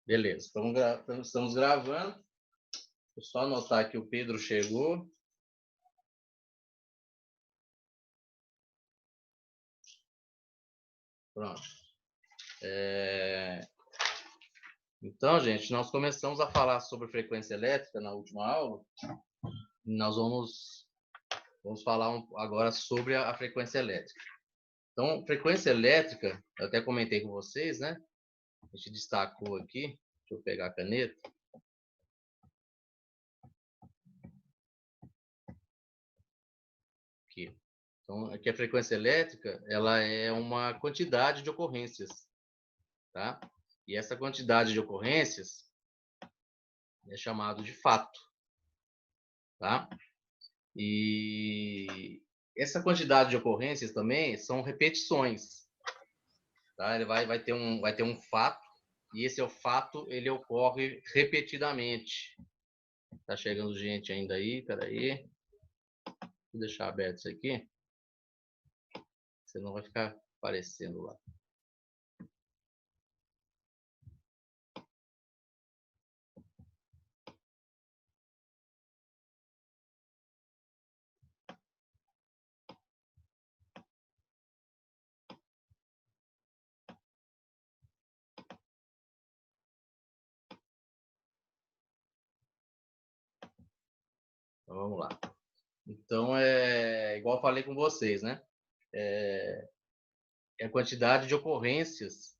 Beleza, estamos gravando. Vou só anotar que o Pedro chegou. Pronto. Então, gente, nós começamos a falar sobre frequência elétrica na última aula. Nós vamos falar agora sobre a frequência elétrica. Então, frequência elétrica, eu até comentei com vocês, né? A gente destacou aqui. Deixa eu pegar a caneta. Aqui. Então, aqui a frequência elétrica, ela é uma quantidade de ocorrências, tá? E essa quantidade de ocorrências é chamado de fato, tá? E essa quantidade de ocorrências também são repetições, tá? Ele vai ter um fato, e esse fato ele ocorre repetidamente. Tá chegando gente ainda aí, peraí. Vou deixar aberto isso aqui, senão vai ficar aparecendo lá. Então, vamos lá. Então, igual eu falei com vocês, né? É a quantidade de ocorrências,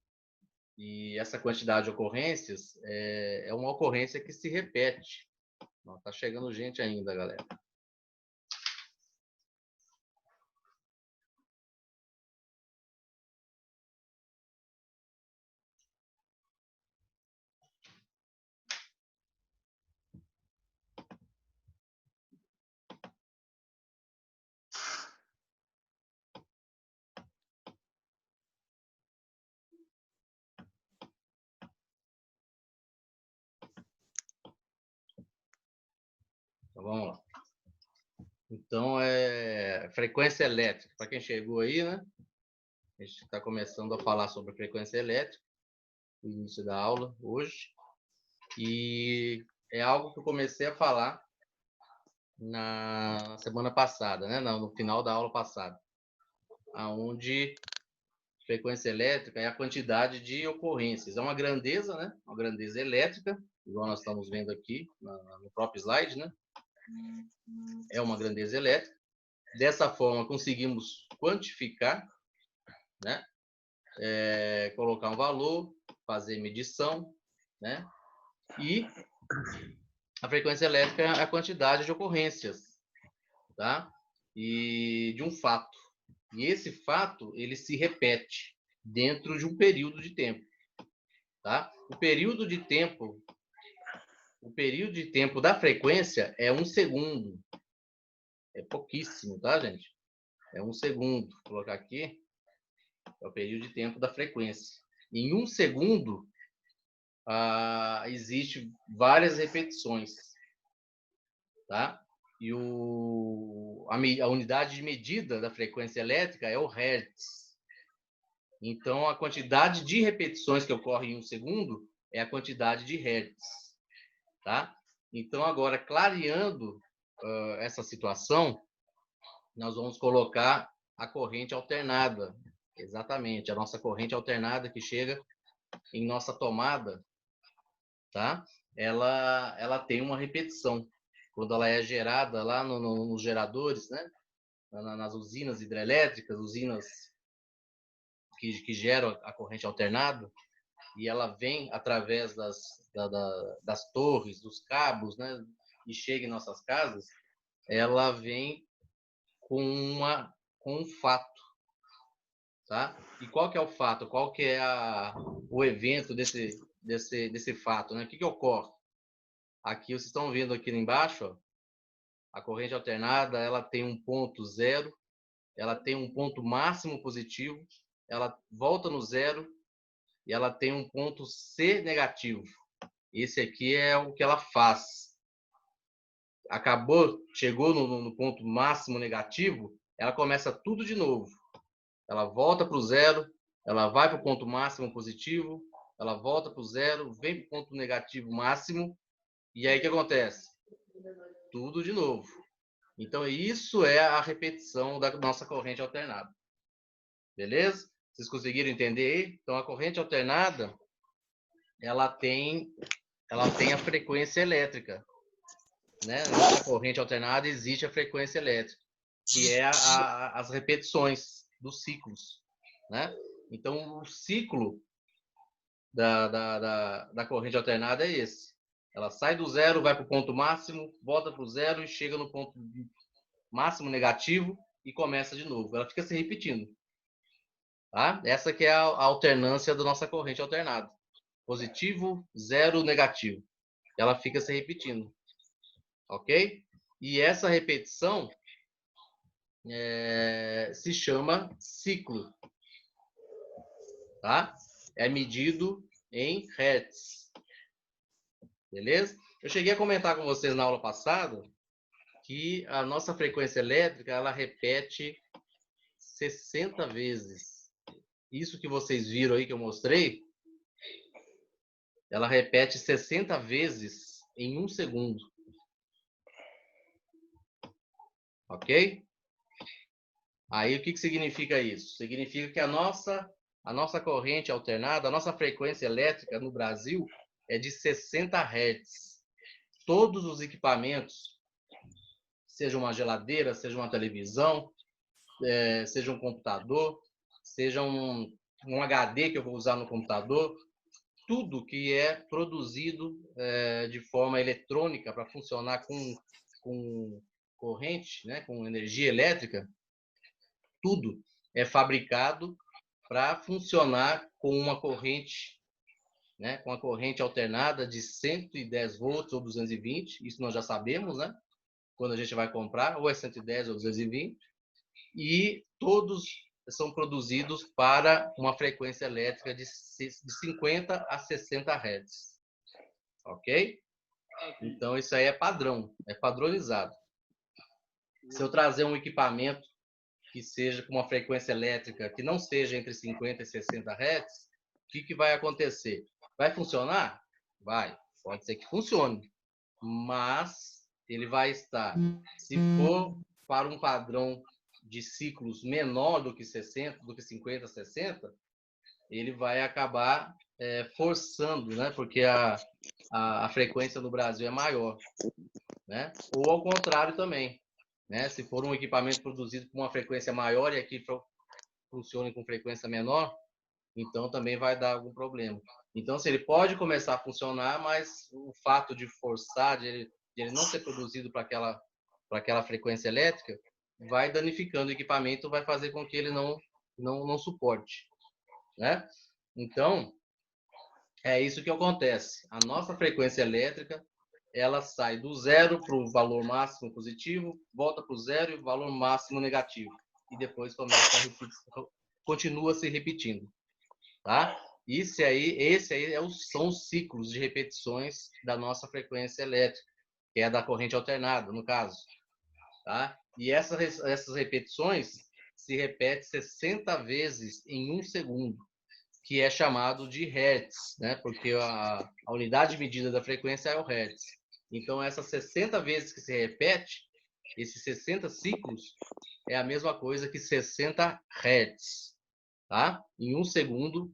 e essa quantidade de ocorrências é uma ocorrência que se repete. Tá chegando gente ainda, galera. Então, vamos lá. Então, frequência elétrica. Para quem chegou aí, né? A gente está começando a falar sobre frequência elétrica no início da aula hoje. E é algo que eu comecei a falar na semana passada, né? No final da aula passada, aonde frequência elétrica é a quantidade de ocorrências. É uma grandeza, né? Uma grandeza elétrica, igual nós estamos vendo aqui no próprio slide, né? É uma grandeza elétrica. Dessa forma, conseguimos quantificar, né? Colocar um valor, fazer medição, né? E a frequência elétrica é a quantidade de ocorrências, tá? E de um fato. E esse fato, ele se repete dentro de um período de tempo, tá? O período de tempo da frequência é 1 segundo. É pouquíssimo, tá, gente? É 1 segundo. Vou colocar aqui. É o período de tempo da frequência. Em 1 segundo, existe várias repetições, tá? E a unidade de medida da frequência elétrica é o Hertz. Então, a quantidade de repetições que ocorre em 1 segundo é a quantidade de Hertz, tá? Então, agora, clareando essa situação, nós vamos colocar a corrente alternada. Exatamente, a nossa corrente alternada que chega em nossa tomada, tá? Ela tem uma repetição. Quando ela é gerada lá nos geradores, né? Nas usinas hidrelétricas, usinas que geram a corrente alternada, e ela vem através das torres, dos cabos, né? E chega em nossas casas, ela vem com um fato, tá? E qual que é o fato? Qual que é o evento desse fato, né? O que ocorre? Aqui vocês estão vendo aqui embaixo, ó, a corrente alternada, ela tem um ponto zero, ela tem um ponto máximo positivo, ela volta no zero e ela tem um ponto C negativo. Esse aqui é o que ela faz. Acabou, chegou no ponto máximo negativo, ela começa tudo de novo. Ela volta para o zero, ela vai para o ponto máximo positivo, ela volta para o zero, vem para o ponto negativo máximo, e aí o que acontece? Tudo de novo. Então, isso é a repetição da nossa corrente alternada. Beleza? Vocês conseguiram entender aí? Então, a corrente alternada, ela tem a frequência elétrica. Né? Na corrente alternada existe a frequência elétrica, que é as repetições dos ciclos. Né? Então, o ciclo da corrente alternada é esse. Ela sai do zero, vai para o ponto máximo, volta para o zero e chega no ponto máximo negativo e começa de novo. Ela fica se repetindo. Tá? Essa que é a alternância da nossa corrente alternada. Positivo, zero, negativo. Ela fica se repetindo. Ok? E essa repetição se chama ciclo. Tá? É medido em hertz. Beleza? Eu cheguei a comentar com vocês na aula passada que a nossa frequência elétrica ela repete 60 vezes. Isso que vocês viram aí que eu mostrei, ela repete 60 vezes em 1 segundo. Ok? Aí o que significa isso? Significa que a nossa corrente alternada, a nossa frequência elétrica no Brasil é de 60 Hz. Todos os equipamentos, seja uma geladeira, seja uma televisão, seja um computador, seja um HD que eu vou usar no computador, tudo que é produzido de forma eletrônica para funcionar com corrente, né, com energia elétrica, tudo é fabricado para funcionar com uma corrente, né, com a corrente alternada de 110 volts ou 220, isso nós já sabemos, né? Quando a gente vai comprar, ou é 110 ou 220, e todos são produzidos para uma frequência elétrica de 50 a 60 Hz. Ok? Então, isso aí é padrão, é padronizado. Se eu trazer um equipamento que seja com uma frequência elétrica que não seja entre 50 e 60 Hz, o que vai acontecer? Vai funcionar? Vai. Pode ser que funcione. Mas ele vai estar, se for para um padrão de ciclos menor do que 60, do que 50, 60, ele vai acabar forçando, né? Porque a frequência no Brasil é maior, né? Ou ao contrário também, né? Se for um equipamento produzido com uma frequência maior e aqui funcione com frequência menor, então também vai dar algum problema. Então, se ele pode começar a funcionar, mas o fato de forçar, de ele não ser produzido para aquela frequência elétrica, vai danificando o equipamento, vai fazer com que ele não suporte, né? Então, é isso que acontece. A nossa frequência elétrica, ela sai do zero para o valor máximo positivo, volta para o zero e o valor máximo negativo. E depois continua se repetindo. Tá? Esse aí são os ciclos de repetições da nossa frequência elétrica, que é da corrente alternada, no caso. Tá? E essas repetições se repetem 60 vezes em 1 segundo, que é chamado de Hertz, né? Porque a unidade medida da frequência é o Hertz. Então, essas 60 vezes que se repete, esses 60 ciclos, é a mesma coisa que 60 Hertz. Tá? Em 1 segundo,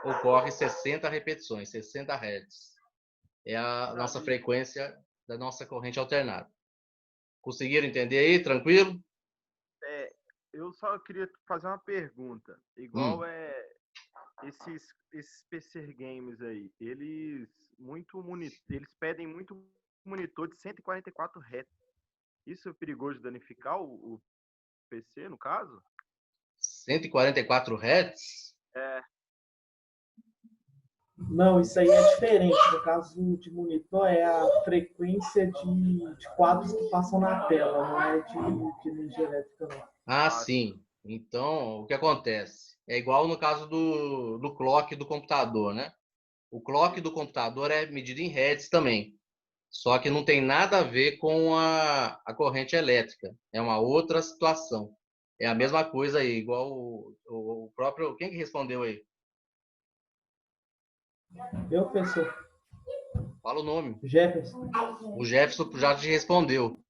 ocorre 60 repetições, 60 Hz. É a nossa frequência da nossa corrente alternada. Conseguiram entender aí? Tranquilo? Eu só queria fazer uma pergunta. Igual esses PC games aí, eles pedem muito monitor de 144 Hz. Isso é perigoso de danificar o PC, no caso? 144 Hz? É, Não, isso aí é diferente. No caso de monitor, é a frequência de quadros que passam na tela, não é de energia elétrica, não. Ah, sim. Então, o que acontece? É igual no caso do clock do computador, né? O clock do computador é medido em Hz também. Só que não tem nada a ver com a corrente elétrica. É uma outra situação. É a mesma coisa aí, igual o próprio... Quem que respondeu aí? Eu, professor. Fala o nome. Jefferson. O Jefferson já te respondeu.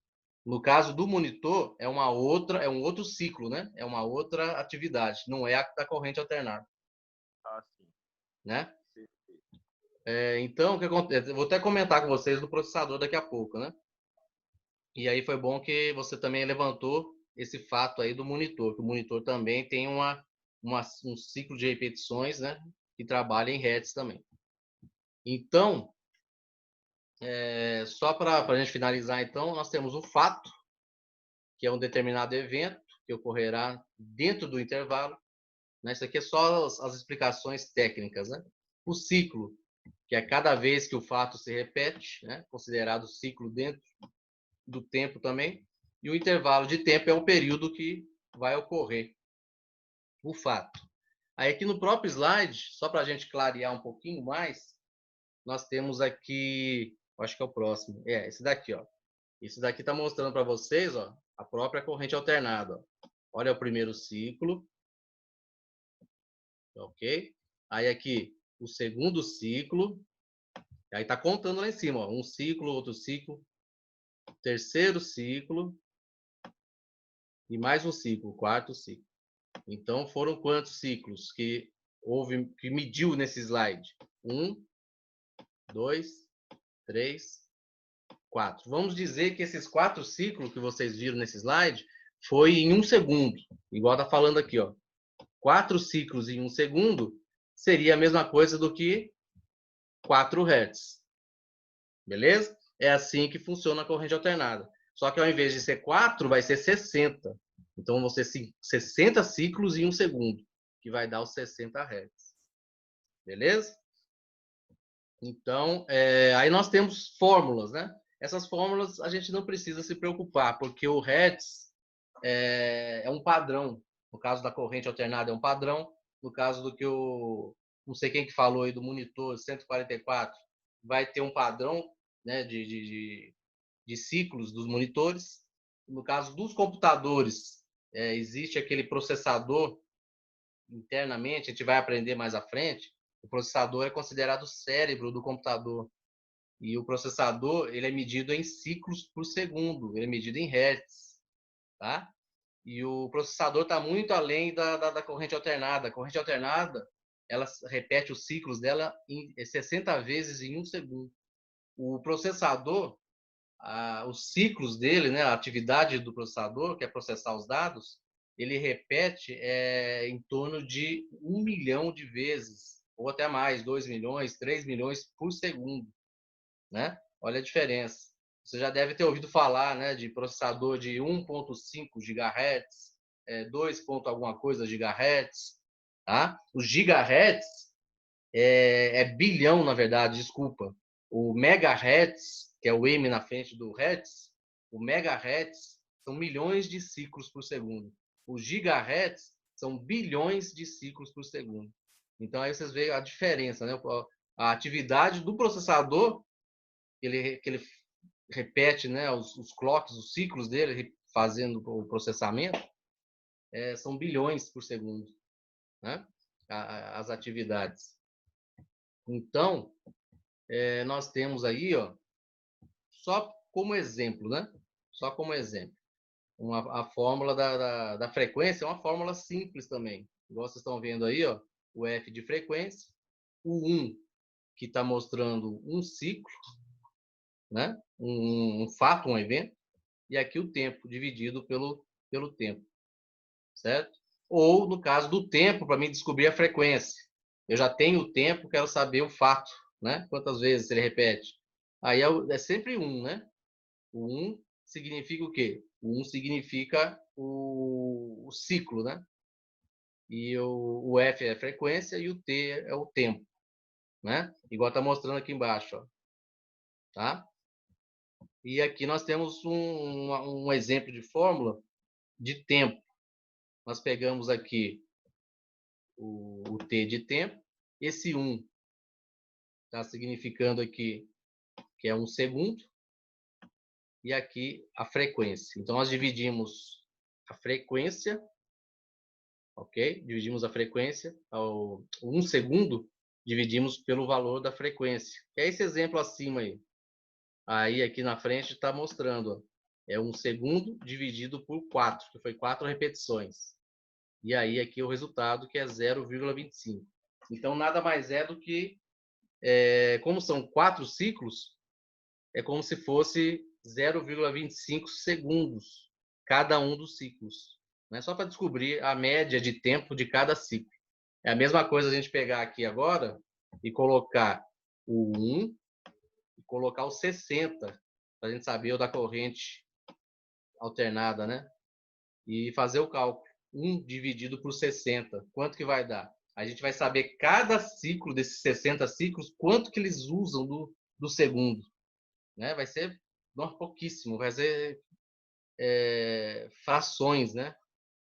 No caso do monitor, é um outro ciclo, né? É uma outra atividade, não é a da corrente alternada, Ah, sim. né? Perfeito. Então, o que acontece? Eu vou até comentar com vocês do processador daqui a pouco, né? E aí foi bom que você também levantou esse fato aí do monitor, que o monitor também tem um ciclo de repetições, né? Que trabalha em hertz também. Então, só para a gente finalizar, então, nós temos o fato, que é um determinado evento que ocorrerá dentro do intervalo, né? Isso aqui é só as explicações técnicas, né? O ciclo, que é cada vez que o fato se repete, né? Considerado ciclo dentro do tempo também, e o intervalo de tempo é o período que vai ocorrer o fato. Aí aqui no próprio slide, só para a gente clarear um pouquinho mais, nós temos aqui, acho que é o próximo, esse daqui, ó. Esse daqui está mostrando para vocês, ó, a própria corrente alternada. Ó. Olha o primeiro ciclo, ok? Aí aqui o segundo ciclo, aí está contando lá em cima, ó, um ciclo, outro ciclo, terceiro ciclo e mais um ciclo, quarto ciclo. Então foram quantos ciclos que houve, que mediu nesse slide? 1, 2, 3, 4. Vamos dizer que esses 4 ciclos que vocês viram nesse slide foi em 1 segundo, igual está falando aqui, ó. 4 ciclos em 1 segundo seria a mesma coisa do que 4 Hz. Beleza? É assim que funciona a corrente alternada. Só que ao invés de ser 4, vai ser 60. Então vão ser 60 ciclos em 1 segundo, que vai dar os 60 Hz. Beleza? Então, aí nós temos fórmulas, né? Essas fórmulas a gente não precisa se preocupar, porque o Hertz é um padrão. No caso da corrente alternada é um padrão. No caso do que não sei quem que falou aí do monitor 144, vai ter um padrão, né, de ciclos dos monitores. No caso dos computadores, existe aquele processador internamente, a gente vai aprender mais à frente. O processador é considerado o cérebro do computador. E o processador, ele é medido em ciclos por segundo, ele é medido em hertz, tá? E o processador está muito além da corrente alternada. A corrente alternada, ela repete os ciclos dela em 60 vezes em 1 segundo. O processador, os ciclos dele, né, a atividade do processador, que é processar os dados, ele repete em torno de 1 milhão de vezes, ou até mais, 2 milhões, 3 milhões por segundo, né? Olha a diferença. Você já deve ter ouvido falar, né, de processador de 1.5 GHz, 2 ponto alguma coisa GHz, tá? Os gigahertz bilhão, na verdade, desculpa. O megahertz, que é o M na frente do hertz, o megahertz são milhões de ciclos por segundo. Os gigahertz são bilhões de ciclos por segundo. Então aí vocês veem a diferença, né? A atividade do processador, que ele repete, né, os clocks, os ciclos dele, fazendo o processamento, são bilhões por segundo, né? As atividades. Então, nós temos aí, ó, só como exemplo, né? Só como exemplo. A fórmula da frequência é uma fórmula simples também. Igual vocês estão vendo aí, ó, o F de frequência, o 1, que está mostrando um ciclo, né? Um fato, um evento, e aqui o tempo dividido pelo tempo, certo? Ou, no caso do tempo, para mim descobrir a frequência. Eu já tenho o tempo, quero saber o fato, né? Quantas vezes ele repete. Aí é sempre 1, né? O 1 significa o quê? O 1 significa o ciclo, né? E o F é a frequência e o T é o tempo, né? Igual está mostrando aqui embaixo, ó. Tá? E aqui nós temos um exemplo de fórmula de tempo. Nós pegamos aqui o T de tempo. Esse 1 está significando aqui que é 1 segundo. E aqui a frequência. Então, nós dividimos a frequência, ok? Dividimos a frequência ao 1 segundo dividimos pelo valor da frequência. Que é esse exemplo acima aí. Aí aqui na frente está mostrando, ó, é 1 segundo dividido por 4, que foi 4 repetições. E aí aqui o resultado, que é 0,25. Então, nada mais é do que, como são 4 ciclos, é como se fosse 0,25 segundos cada um dos ciclos. Né? Só para descobrir a média de tempo de cada ciclo. É a mesma coisa a gente pegar aqui agora e colocar o 1 e colocar o 60, para a gente saber o da corrente alternada, né? E fazer o cálculo. 1 dividido por 60, quanto que vai dar? A gente vai saber cada ciclo desses 60 ciclos, quanto que eles usam do segundo. Né? Vai ser pouquíssimo, vai ser frações, né?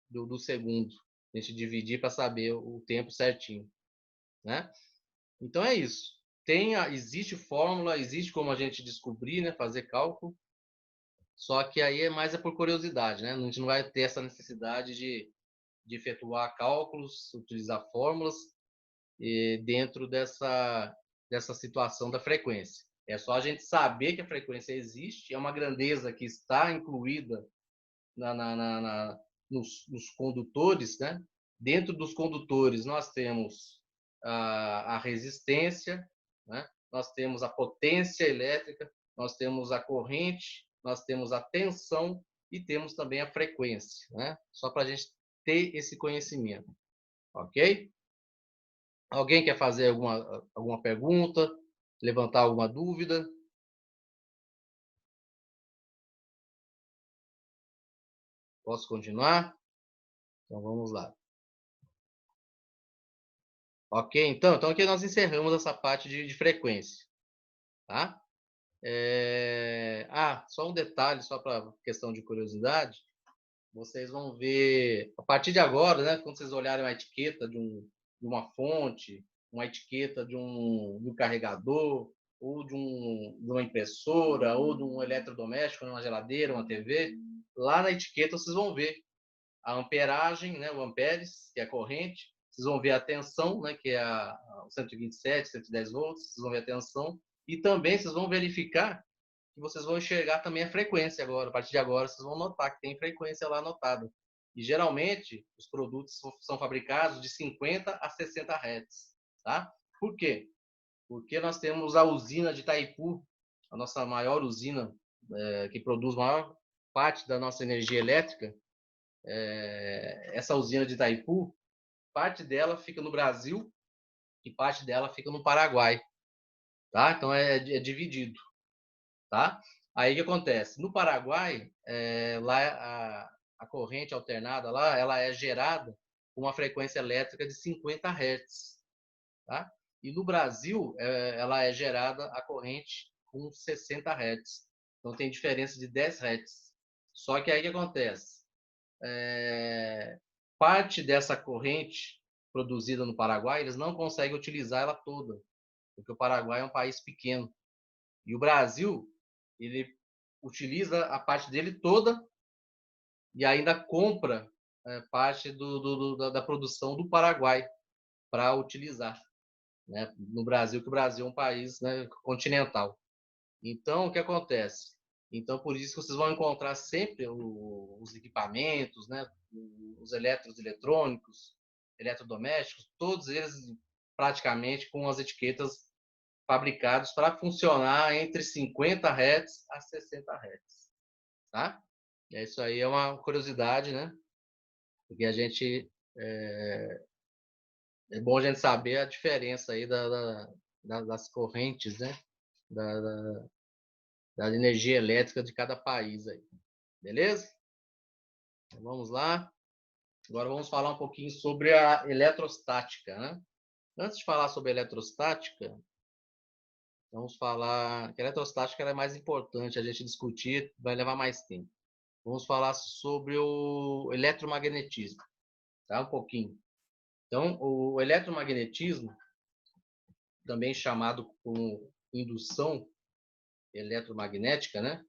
do segundo. A gente dividir para saber o tempo certinho. Né? Então é isso. Existe fórmula, existe como a gente descobrir, né? Fazer cálculo. Só que aí é mais por curiosidade, né? A gente não vai ter essa necessidade de efetuar cálculos, utilizar fórmulas dentro dessa situação da frequência. É só a gente saber que a frequência existe, é uma grandeza que está incluída nos condutores, né? Dentro dos condutores nós temos a resistência, né? Nós temos a potência elétrica, nós temos a corrente, nós temos a tensão e temos também a frequência, né? Só para a gente ter esse conhecimento, ok? Alguém quer fazer alguma pergunta, levantar alguma dúvida? Posso continuar? Então vamos lá. Ok, então aqui nós encerramos essa parte de frequência. Tá? Só um detalhe, só para questão de curiosidade. Vocês vão ver, a partir de agora, né, quando vocês olharem uma etiqueta de uma fonte, uma etiqueta de um carregador, ou de uma impressora, ou de um eletrodoméstico, uma geladeira, uma TV, lá na etiqueta vocês vão ver a amperagem, né, o amperes, que é a corrente, vocês vão ver a tensão, né, que é o 127, 110 volts, vocês vão ver a tensão, e também vocês vão verificar que vocês vão enxergar também a frequência agora. A partir de agora, vocês vão notar que tem frequência lá anotada. E geralmente, os produtos são fabricados de 50 a 60 Hz. Tá? Por quê? Porque nós temos a usina de Itaipu, a nossa maior usina, que produz a maior parte da nossa energia elétrica. Essa usina de Itaipu, parte dela fica no Brasil e parte dela fica no Paraguai. Tá? Então, é dividido. Tá? Aí o que acontece? No Paraguai, lá a corrente alternada lá, ela é gerada com uma frequência elétrica de 50 Hz. Tá? E no Brasil, ela é gerada a corrente com 60 Hz. Então tem diferença de 10 Hz. Só que aí o que acontece? Parte dessa corrente produzida no Paraguai, eles não conseguem utilizar ela toda, porque o Paraguai é um país pequeno. E o Brasil, ele utiliza a parte dele toda e ainda compra parte da produção do Paraguai para utilizar, né? No Brasil, que o Brasil é um país, né, continental. Então, o que acontece? Então, por isso que vocês vão encontrar sempre os equipamentos, né, os eletrônicos, eletrodomésticos, todos eles praticamente com as etiquetas fabricados para funcionar entre 50 Hz a 60 Hz. Tá? Isso aí é uma curiosidade, né? Porque a gente é bom a gente saber a diferença aí das correntes, né? Da energia elétrica de cada país aí. Beleza? Então, vamos lá. Agora vamos falar um pouquinho sobre a eletrostática, né? Antes de falar sobre a eletrostática, vamos falar que a eletrostática é mais importante a gente discutir, vai levar mais tempo. Vamos falar sobre o eletromagnetismo, tá? Um pouquinho. Então, o eletromagnetismo, também chamado como indução eletromagnética, né?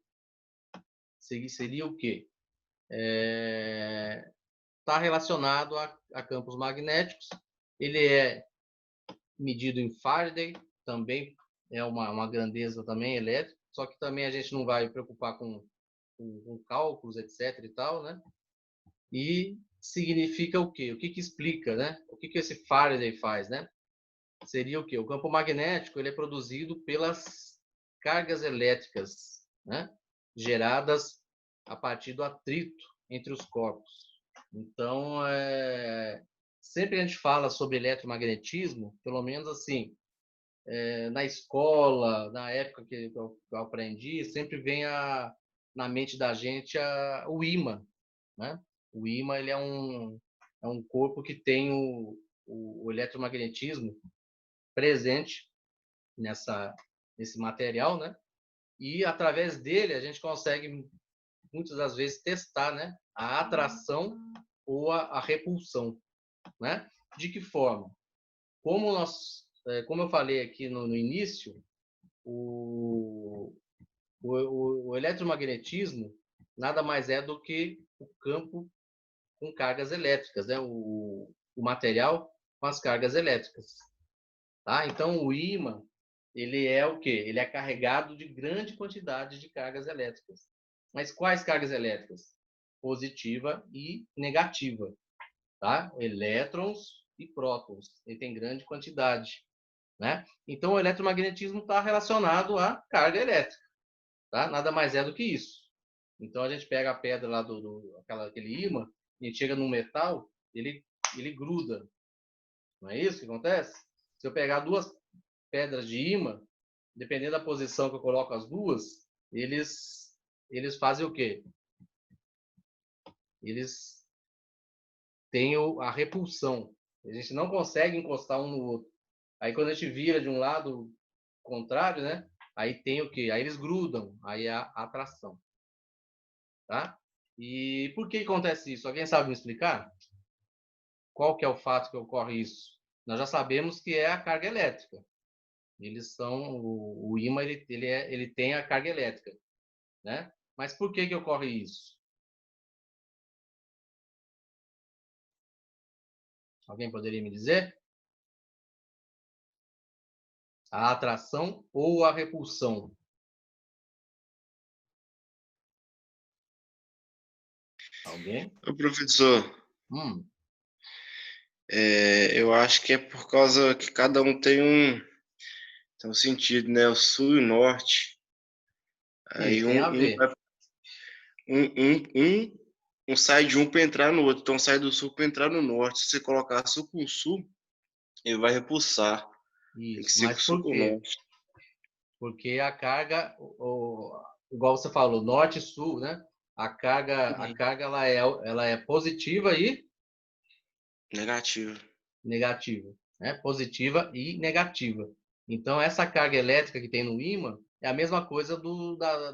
Seria o quê? Está relacionado a campos magnéticos. Ele é medido em Faraday, também é uma grandeza também elétrica, só que também a gente não vai preocupar com cálculos, etc. e tal, né? E significa o quê? O que explica, né? O que esse Faraday faz, né? Seria o quê? O campo magnético ele é produzido pelas cargas elétricas, né? Geradas a partir do atrito entre os corpos. Então, sempre a gente fala sobre eletromagnetismo, pelo menos assim, na escola, na época que eu aprendi, sempre vem na mente da gente o ímã, né? O ímã ele é um corpo que tem o eletromagnetismo presente nesse material, né? E através dele a gente consegue muitas das vezes testar, né? A atração ou a repulsão, né? De que forma? Como eu falei aqui no início, o eletromagnetismo nada mais é do que o campo com cargas elétricas, né? O material com as cargas elétricas. Tá? Então, o ímã, ele é o quê? Ele é carregado de grande quantidade de cargas elétricas. Mas quais cargas elétricas? Positiva e negativa. Tá? Elétrons e prótons. Ele tem grande quantidade. Né? Então, o eletromagnetismo está relacionado à carga elétrica. Tá? Nada mais é do que isso. Então, a gente pega a pedra lá aquele ímã, a gente chega no metal, ele gruda. Não é isso que acontece? Se eu pegar duas pedras de ímã, dependendo da posição que eu coloco as duas, eles fazem o quê? Eles têm a repulsão. A gente não consegue encostar um no outro. Aí quando a gente vira de um lado contrário, né? Aí tem o quê? Aí eles grudam. Aí é a atração. Tá? E por que acontece isso? Alguém sabe me explicar? Qual que é o fato que ocorre isso? Nós já sabemos que é a carga elétrica. Eles são o ímã, ele tem a carga elétrica, né? Mas por que ocorre isso? Alguém poderia me dizer? A atração ou a repulsão? Alguém? Ô, professor, Hum, eu acho que é por causa que cada um tem um sentido, né? O sul e o norte. sim, Aí tem a ver. um sai de um para entrar no outro. Então sai do sul para entrar no norte. Se você colocar sul com sul, ele vai repulsar. Tem que Isso. ser com Mas sul por com quê? norte. Porque a carga, igual você falou, norte e sul, né? A carga ela é positiva e Negativo. negativa, né? Positiva e negativa. Então, essa carga elétrica que tem no ímã é a mesma coisa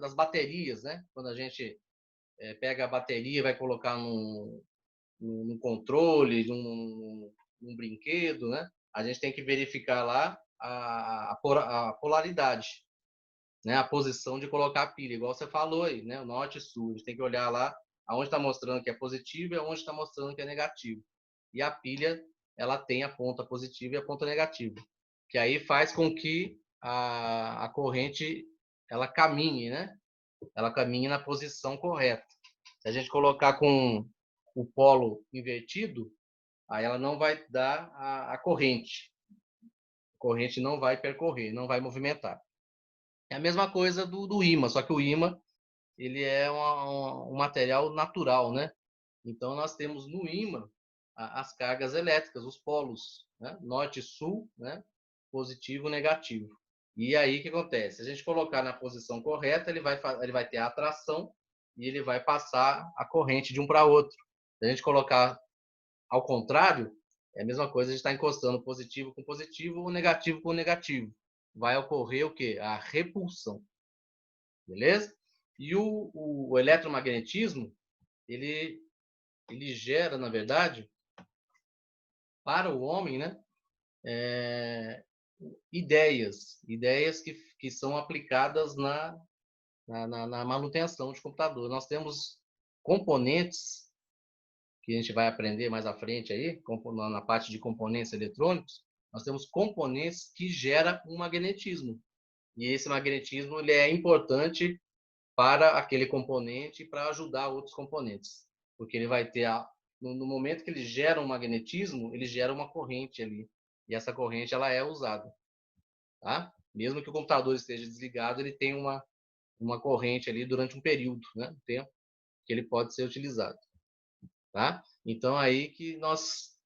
das baterias, né? Quando a gente pega a bateria e vai colocar num controle, num brinquedo, né? A gente tem que verificar lá a polaridade, né? A posição de colocar a pilha, igual você falou aí, né? O norte e sul. A gente tem que olhar lá aonde está mostrando que é positivo e aonde está mostrando que é negativo. E a pilha, ela tem a ponta positiva e a ponta negativa, que aí faz com que a corrente ela caminhe, né? Ela caminhe na posição correta. Se a gente colocar com o polo invertido, aí ela não vai dar a corrente. A corrente não vai percorrer, não vai movimentar. É a mesma coisa do ímã, só que o ímã ele é um material natural, né? Então nós temos no ímã as cargas elétricas, os polos, né? Norte e sul, né? Positivo e negativo. E aí o que acontece? Se a gente colocar na posição correta, ele vai ter a atração e ele vai passar a corrente de um para outro. Se a gente colocar ao contrário, é a mesma coisa, a gente está encostando positivo com positivo ou negativo com negativo. Vai ocorrer o quê? A repulsão. Beleza? E o eletromagnetismo, ele gera, na verdade, para o homem, né? Ideias que são aplicadas na manutenção de computador. Nós temos componentes que a gente vai aprender mais à frente aí, na parte de componentes eletrônicos, nós temos componentes que geram um magnetismo. E esse magnetismo ele é importante para aquele componente e para ajudar outros componentes. Porque ele vai ter, no momento que ele gera um magnetismo, ele gera uma corrente ali. E essa corrente ela é usada. Tá? Mesmo que o computador esteja desligado, ele tem uma corrente ali durante um período, né? Um tempo que ele pode ser utilizado. Tá? Então, aí que nós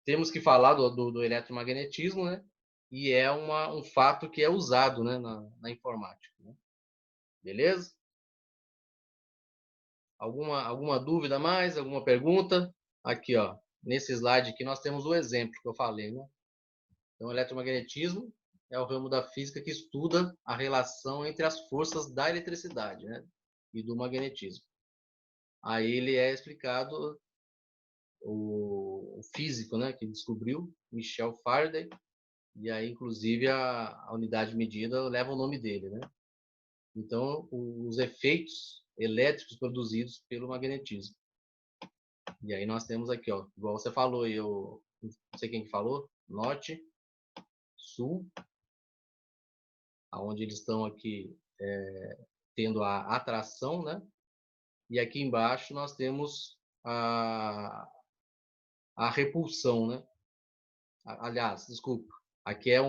temos que falar do eletromagnetismo, né? E é um fato que é usado, né, na informática. Né? Beleza? Alguma dúvida a mais? Alguma pergunta? Aqui, ó, nesse slide aqui nós temos o exemplo que eu falei, né? Então, o eletromagnetismo é o ramo da física que estuda a relação entre as forças da eletricidade, né, e do magnetismo. Aí ele é explicado o físico, né, que descobriu, Michel Faraday, e aí inclusive a unidade de medida leva o nome dele, né? Então, os efeitos elétricos produzidos pelo magnetismo. E aí nós temos aqui, ó, igual você falou, eu não sei quem que falou, norte, sul, aonde eles estão aqui tendo a atração, né? E aqui embaixo nós temos a repulsão, né? Aliás, desculpa, aqui é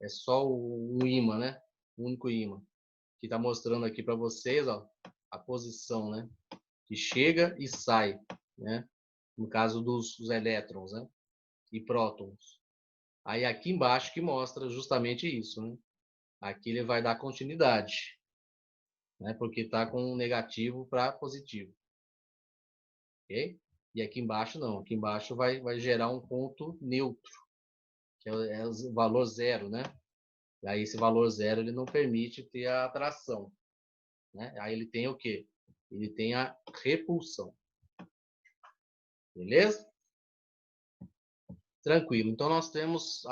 só um ímã, né? O único ímã que está mostrando aqui para vocês, ó, a posição, né? Que chega e sai, né? No caso dos elétrons, né? E prótons. Aí aqui embaixo que mostra justamente isso, né? Aqui ele vai dar continuidade, né? Porque está com negativo para positivo, ok? E aqui embaixo não, aqui embaixo vai gerar um ponto neutro, que é o valor zero, né? E aí esse valor zero ele não permite ter a atração, né? Aí ele tem o quê? Ele tem a repulsão. Beleza? Tranquilo. Então nós temos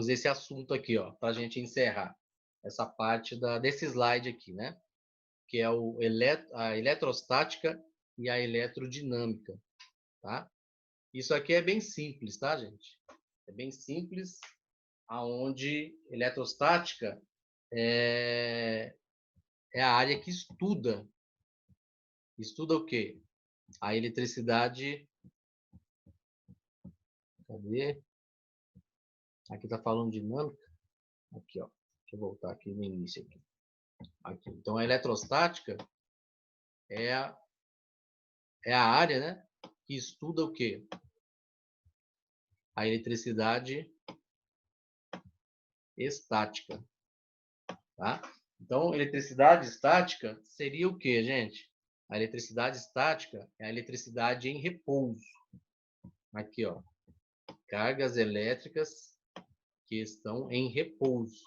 esse assunto aqui, ó, para a gente encerrar essa parte desse slide aqui, né? Que é a eletrostática e a eletrodinâmica, tá? Isso aqui é bem simples, tá, gente? É bem simples, aonde eletrostática é a área que estuda o quê? A eletricidade. Cadê? Aqui está falando dinâmica. Aqui, ó. Deixa eu voltar aqui no início. Aqui. Então, a eletrostática é a área, né, que estuda o quê? A eletricidade estática. Tá? Então, eletricidade estática seria o quê, gente? A eletricidade estática é a eletricidade em repouso. Aqui, ó. Cargas elétricas que estão em repouso.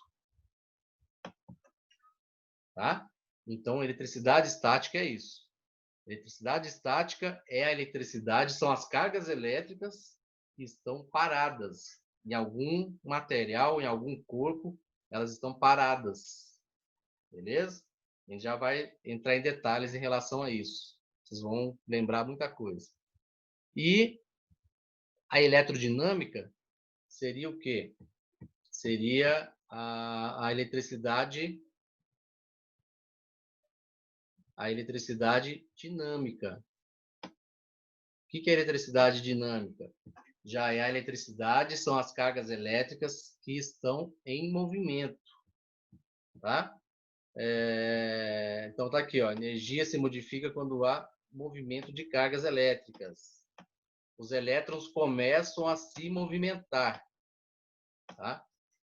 Tá? Então, eletricidade estática é isso. Eletricidade estática é a eletricidade, são as cargas elétricas que estão paradas. Em algum material, em algum corpo, elas estão paradas. Beleza? A gente já vai entrar em detalhes em relação a isso. Vocês vão lembrar muita coisa. E a eletrodinâmica seria o quê? Seria a eletricidade dinâmica. O que é eletricidade dinâmica? Já é a eletricidade, são as cargas elétricas que estão em movimento. Tá? Então tá aqui, ó, energia se modifica quando há movimento de cargas elétricas. Os elétrons começam a se movimentar, tá?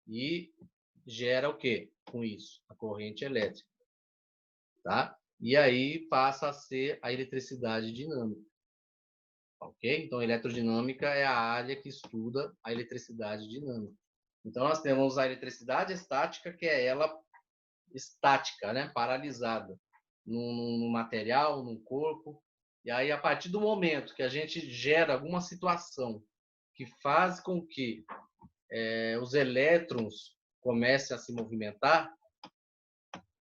E gera o quê? Com isso, a corrente elétrica, tá? E aí passa a ser a eletricidade dinâmica, ok? Então, a eletrodinâmica é a área que estuda a eletricidade dinâmica. Então, nós temos a eletricidade estática, que é ela estática, né? Paralisada no material, no corpo. E aí, a partir do momento que a gente gera alguma situação que faz com que os elétrons comecem a se movimentar,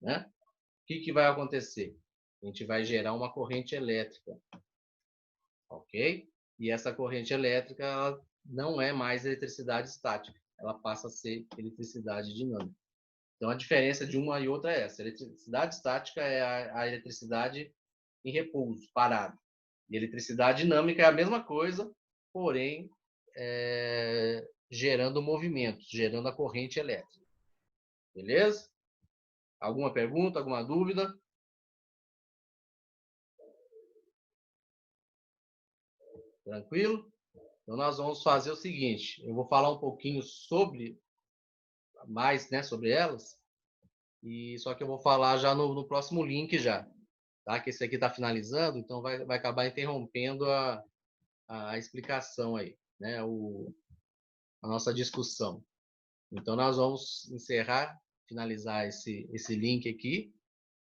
né? O que vai acontecer? A gente vai gerar uma corrente elétrica, ok? E essa corrente elétrica ela não é mais eletricidade estática, ela passa a ser eletricidade dinâmica. Então, a diferença de uma e outra é essa. A eletricidade estática é a eletricidade em repouso, parada. E a eletricidade dinâmica é a mesma coisa, porém, gerando movimento, gerando a corrente elétrica. Beleza? Alguma pergunta, alguma dúvida? Tranquilo? Então, nós vamos fazer o seguinte. Eu vou falar um pouquinho mais, né, sobre elas. E só que eu vou falar já no próximo link já. Tá? Que esse aqui está finalizando, então vai acabar interrompendo a explicação aí, né? A nossa discussão. Então, nós vamos encerrar, finalizar esse link aqui.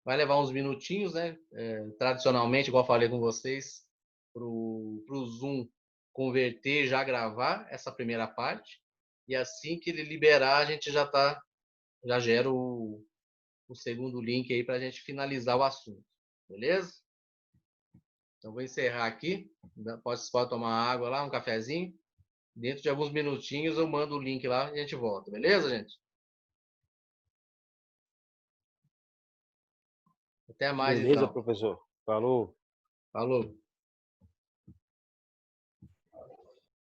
Vai levar uns minutinhos, né? Tradicionalmente, igual eu falei com vocês, para o Zoom converter, já gravar essa primeira parte. E assim que ele liberar, a gente já gera o segundo link aí para a gente finalizar o assunto. Beleza? Então, vou encerrar aqui. Pode tomar água lá, um cafezinho. Dentro de alguns minutinhos eu mando o link lá e a gente volta. Beleza, gente? Até mais, Beleza, então. professor. Falou. Falou.